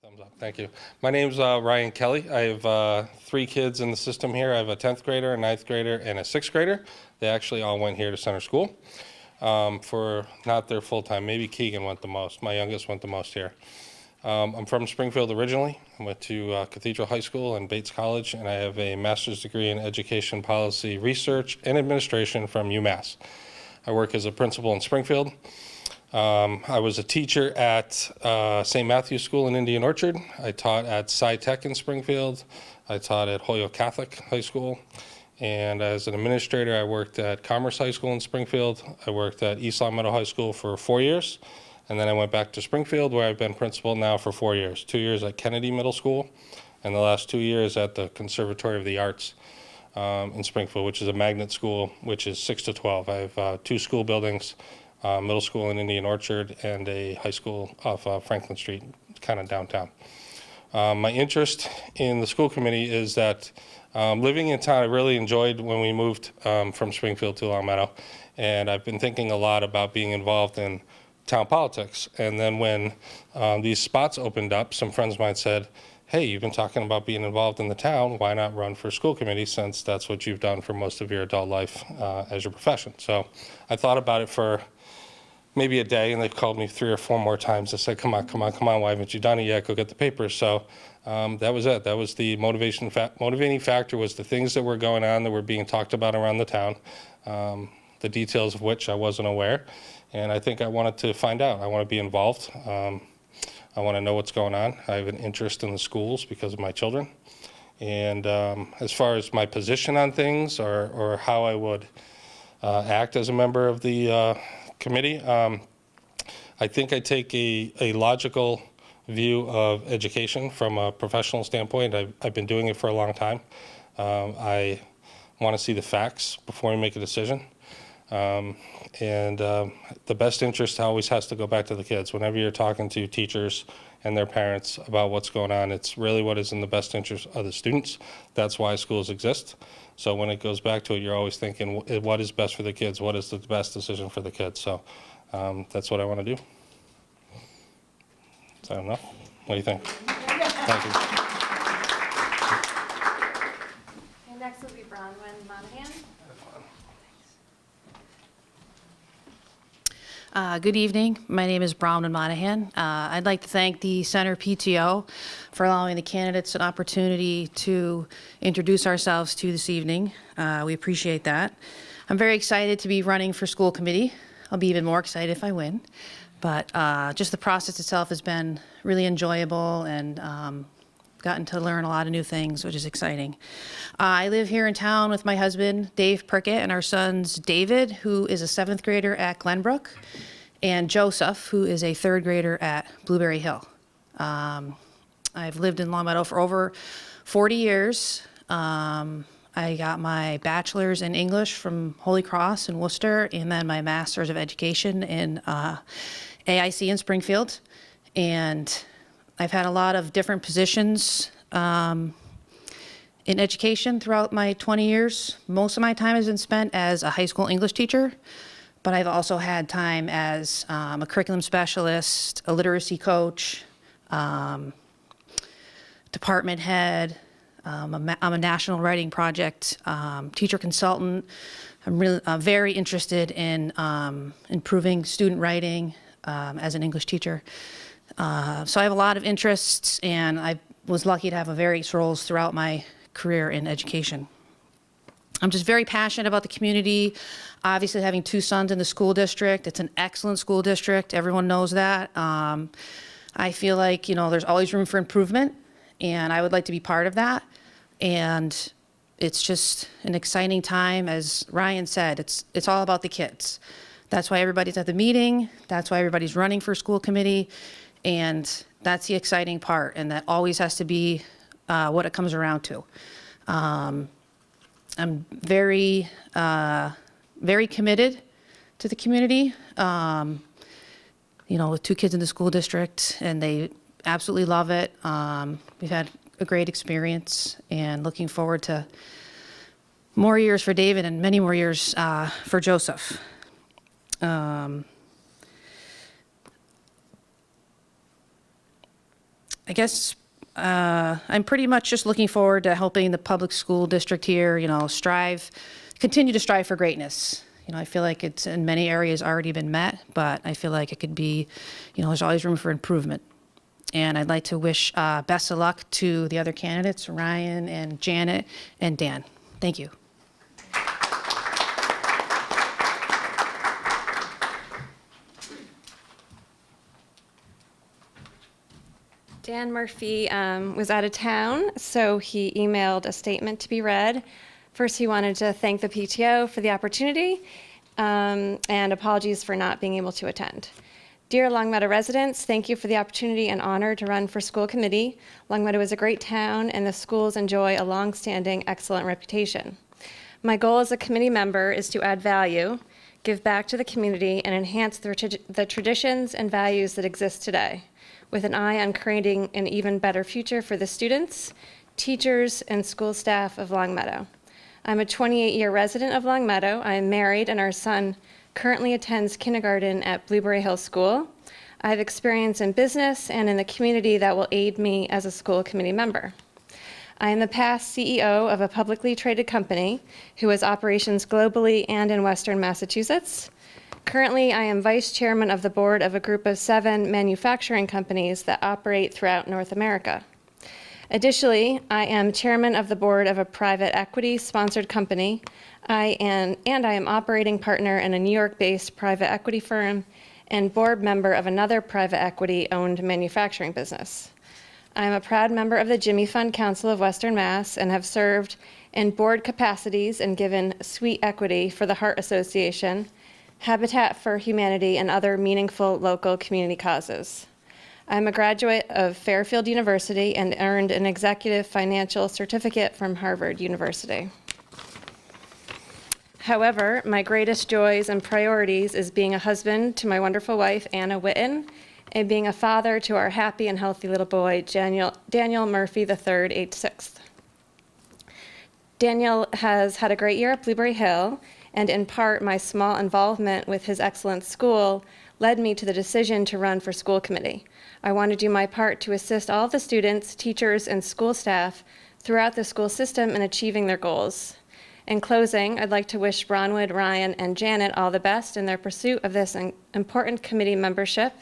Thumbs up, thank you. My name's Ryan Kelly. I have 3 kids in the system here. I have a 10th grader, a 9th grader, and a 6th grader. They actually all went here to center school for not their full time. Maybe Keegan went the most. My youngest went the most here. I'm from Springfield originally. I went to Cathedral High School and Bates College, and I have a master's degree in education policy research and administration from UMass. I work as a principal in Springfield. I was a teacher at St. Matthew's School in Indian Orchard. I taught at Sci-Tech in Springfield. I taught at Holyoke Catholic High School. And as an administrator, I worked at Commerce High School in Springfield. I worked at East Long Meadow High School for 4 years. And then I went back to Springfield, where I've been principal now for 4 years. 2 years at Kennedy Middle School, and the last 2 years at the Conservatory of the Arts in Springfield, which is a magnet school, which is 6 to 12. I have 2 school buildings. Middle school in Indian Orchard, and a high school off Franklin Street, kind of downtown. My interest in the school committee is that living in town, I really enjoyed when we moved from Springfield to Long Meadow, and I've been thinking a lot about being involved in town politics. And then when these spots opened up, some friends of mine said, hey, you've been talking about being involved in the town, why not run for school committee, since that's what you've done for most of your adult life as your profession. So I thought about it for maybe a day, and they've called me 3 or 4 more times. They said, come on, why haven't you done it yet? Go get the papers. So that was it. That was the motivating factor, was the things that were going on that were being talked about around the town, the details of which I wasn't aware. And I think I wanted to find out. I want to be involved. I want to know what's going on. I have an interest in the schools because of my children. And as far as my position on things, or how I would act as a member of the committee, I think I take a logical view of education from a professional standpoint. I've been doing it for a long time. I want to see the facts before we make a decision. The best interest always has to go back to the kids. Whenever you're talking to teachers and their parents about what's going on, it's really what is in the best interest of the students. That's why schools exist. So when it goes back to it, you're always thinking, what is best for the kids? What is the best decision for the kids? So that's what I want to do. Is that enough? What do you think? Thank you. And next will be Bronwyn Monahan. Good evening. My name is Bronwyn Monahan. I'd like to thank the Center PTO for allowing the candidates an opportunity to introduce ourselves to you this evening. We appreciate that. I'm very excited to be running for school committee. I'll be even more excited if I win. But just the process itself has been really enjoyable, and gotten to learn a lot of new things, which is exciting. I live here in town with my husband, Dave Prickett, and our sons, David, who is a 7th grader at Glenbrook, and Joseph, who is a 3rd grader at Blueberry Hill. I've lived in Long Meadow for over 40 years. I got my bachelor's in English from Holy Cross in Worcester, and then my master's of education in AIC in Springfield. And I've had a lot of different positions in education throughout my 20 years. Most of my time has been spent as a high school English teacher, but I've also had time as a curriculum specialist, a literacy coach, department head. I'm a National Writing Project teacher consultant. I'm really very interested in improving student writing as an English teacher. So I have a lot of interests, and I was lucky to have various roles throughout my career in education. I'm just very passionate about the community. Obviously, having 2 sons in the school district, it's an excellent school district. Everyone knows that. I feel like, there's always room for improvement, and I would like to be part of that. And it's just an exciting time. As Ryan said, it's all about the kids. That's why everybody's at the meeting. That's why everybody's running for school committee. And that's the exciting part, and that always has to be what it comes around to. I'm very, very committed to the community. With 2 kids in the school district, and they absolutely love it. We've had a great experience, and looking forward to more years for David and many more years for Joseph. I guess I'm pretty much just looking forward to helping the public school district here, continue to strive for greatness. I feel like it's in many areas already been met, but I feel like it could be, there's always room for improvement. And I'd like to wish best of luck to the other candidates, Ryan and Janet and Dan. Thank you. Dan Murphy was out of town, so he emailed a statement to be read. First, he wanted to thank the PTO for the opportunity and apologies for not being able to attend. Dear Longmeadow residents, thank you for the opportunity and honor to run for school committee. Longmeadow is a great town and the schools enjoy a long-standing excellent reputation. My goal as a committee member is to add value, give back to the community, and enhance the traditions and values that exist today, with an eye on creating an even better future for the students, teachers, and school staff of Longmeadow. I'm a 28-year resident of Longmeadow. I am married, and our son currently attends kindergarten at Blueberry Hill School. I have experience in business and in the community that will aid me as a school committee member. I am the past CEO of a publicly traded company who has operations globally and in Western Massachusetts. Currently, I am vice chairman of the board of a group of 7 manufacturing companies that operate throughout North America. Additionally, I am chairman of the board of a private equity-sponsored company. I am operating partner in a New York-based private equity firm and board member of another private equity-owned manufacturing business. I am a proud member of the Jimmy Fund Council of Western Mass and have served in board capacities and given sweet equity for the Heart Association, Habitat for Humanity, and other meaningful local community causes. I'm a graduate of Fairfield University and earned an executive financial certificate from Harvard University. However, my greatest joys and priorities is being a husband to my wonderful wife, Anna Witten, and being a father to our happy and healthy little boy, Daniel Murphy III, age 6. Daniel has had a great year at Blueberry Hill, and in part, my small involvement with his excellent school led me to the decision to run for school committee. I want to do my part to assist all the students, teachers, and school staff throughout the school system in achieving their goals. In closing, I'd like to wish Bronwyn, Ryan, and Janet all the best in their pursuit of this important committee membership.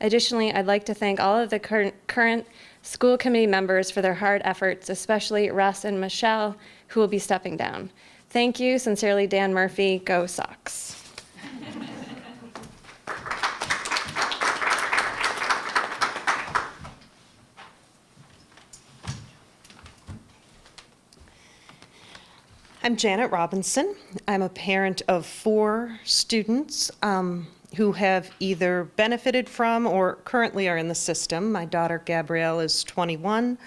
Additionally, I'd like to thank all of the current school committee members for their hard efforts, especially Russ and Michelle, who will be stepping down. Thank you. Sincerely, Dan Murphy. Go Sox. I'm Janet Robinson. I'm a parent of 4 students who have either benefited from or currently are in the system. My daughter Gabrielle is 21,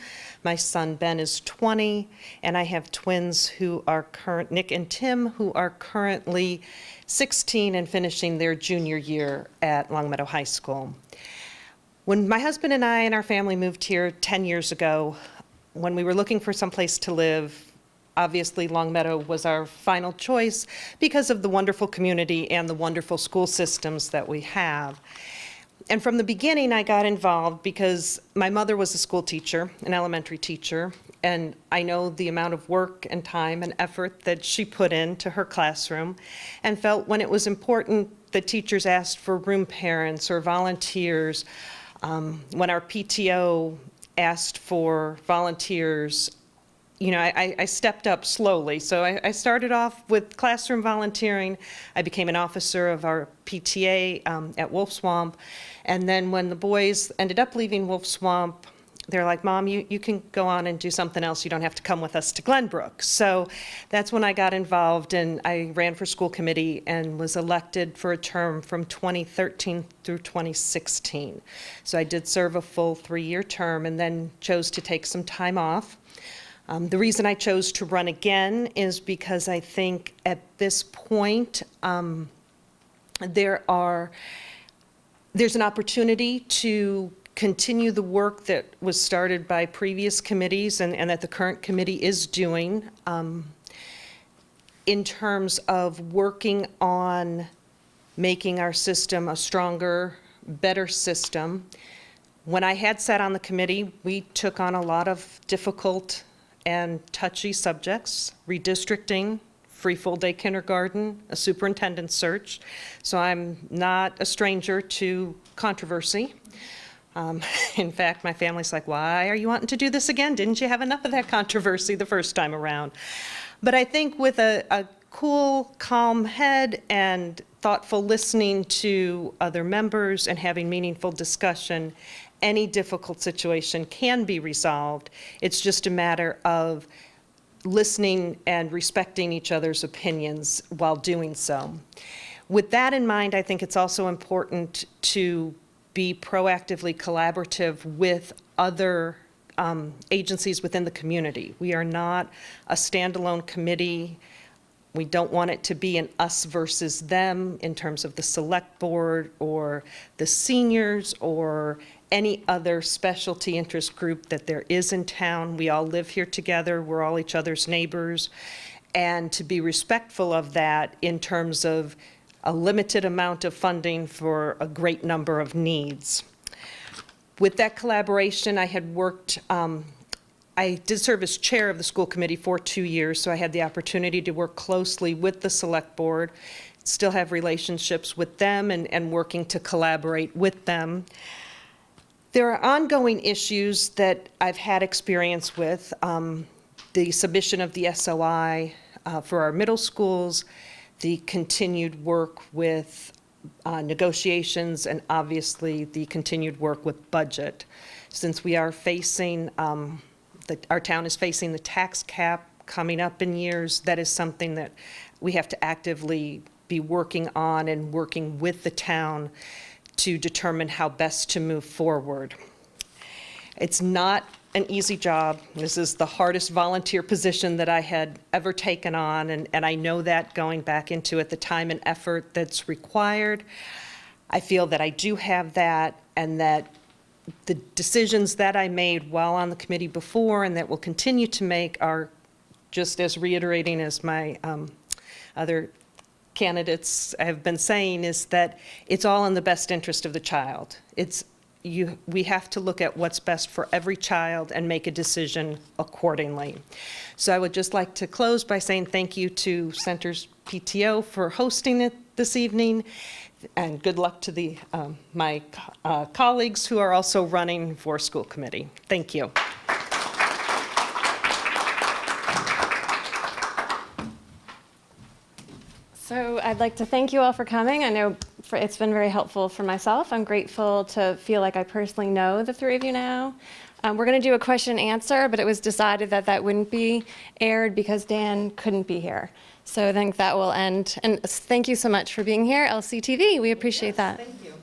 my son Ben is 20, and I have twins who are Nick and Tim, who are currently 16 and finishing their junior year at Longmeadow High School. When my husband and I and our family moved here 10 years ago, when we were looking for some place to live, obviously, Longmeadow was our final choice because of the wonderful community and the wonderful school systems that we have. And from the beginning, I got involved because my mother was a school teacher, an elementary teacher, and I know the amount of work and time and effort that she put into her classroom, and felt when it was important that teachers asked for room parents or volunteers, when our PTO asked for volunteers, I stepped up slowly. So I started off with classroom volunteering. I became an officer of our PTA at Wolf Swamp. And then when the boys ended up leaving Wolf Swamp, they're like, Mom, you can go on and do something else. You don't have to come with us to Glenbrook. So that's when I got involved, and I ran for school committee and was elected for a term from 2013 through 2016. So I did serve a full 3-year term and then chose to take some time off. The reason I chose to run again is because I think at this point there's an opportunity to continue the work that was started by previous committees and that the current committee is doing in terms of working on making our system a stronger, better system, When I had sat on the committee, we took on a lot of difficult and touchy subjects: redistricting, free full-day kindergarten, a superintendent search. So I'm not a stranger to controversy. In fact, my family's like, why are you wanting to do this again? Didn't you have enough of that controversy the first time around? But I think with a cool, calm head and thoughtful listening to other members and having meaningful discussion, any difficult situation can be resolved. It's just a matter of listening and respecting each other's opinions while doing so. With that in mind, I think it's also important to be proactively collaborative with other agencies within the community. We are not a standalone committee. We don't want it to be an us versus them in terms of the select board or the seniors or any other specialty interest group that there is in town. We all live here together. We're all each other's neighbors. And to be respectful of that in terms of a limited amount of funding for a great number of needs. With that collaboration, I had worked, I did serve as chair of the school committee for 2 years, so I had the opportunity to work closely with the select board, still have relationships with them and working to collaborate with them. There are ongoing issues that I've had experience with, the submission of the SOI for our middle schools, the continued work with negotiations, and obviously the continued work with budget. Since we are facing, our town is facing the tax cap coming up in years, that is something that we have to actively be working on and working with the town to determine how best to move forward. It's not an easy job. This is the hardest volunteer position that I had ever taken on, and I know that going back into it, the time and effort that's required. I feel that I do have that, and that the decisions that I made while on the committee before and that will continue to make are just as reiterating as my other candidates have been saying, is that it's all in the best interest of the child. We have to look at what's best for every child and make a decision accordingly. So I would just like to close by saying thank you to Center's PTO for hosting it this evening, and good luck to my colleagues who are also running for school committee. Thank you. So I'd like to thank you all for coming. I know it's been very helpful for myself. I'm grateful to feel like I personally know the three of you now. We're going to do a question and answer, but it was decided that that wouldn't be aired because Dan couldn't be here. So I think that will end. And thank you so much for being here, LCTV. We appreciate that. Thank you.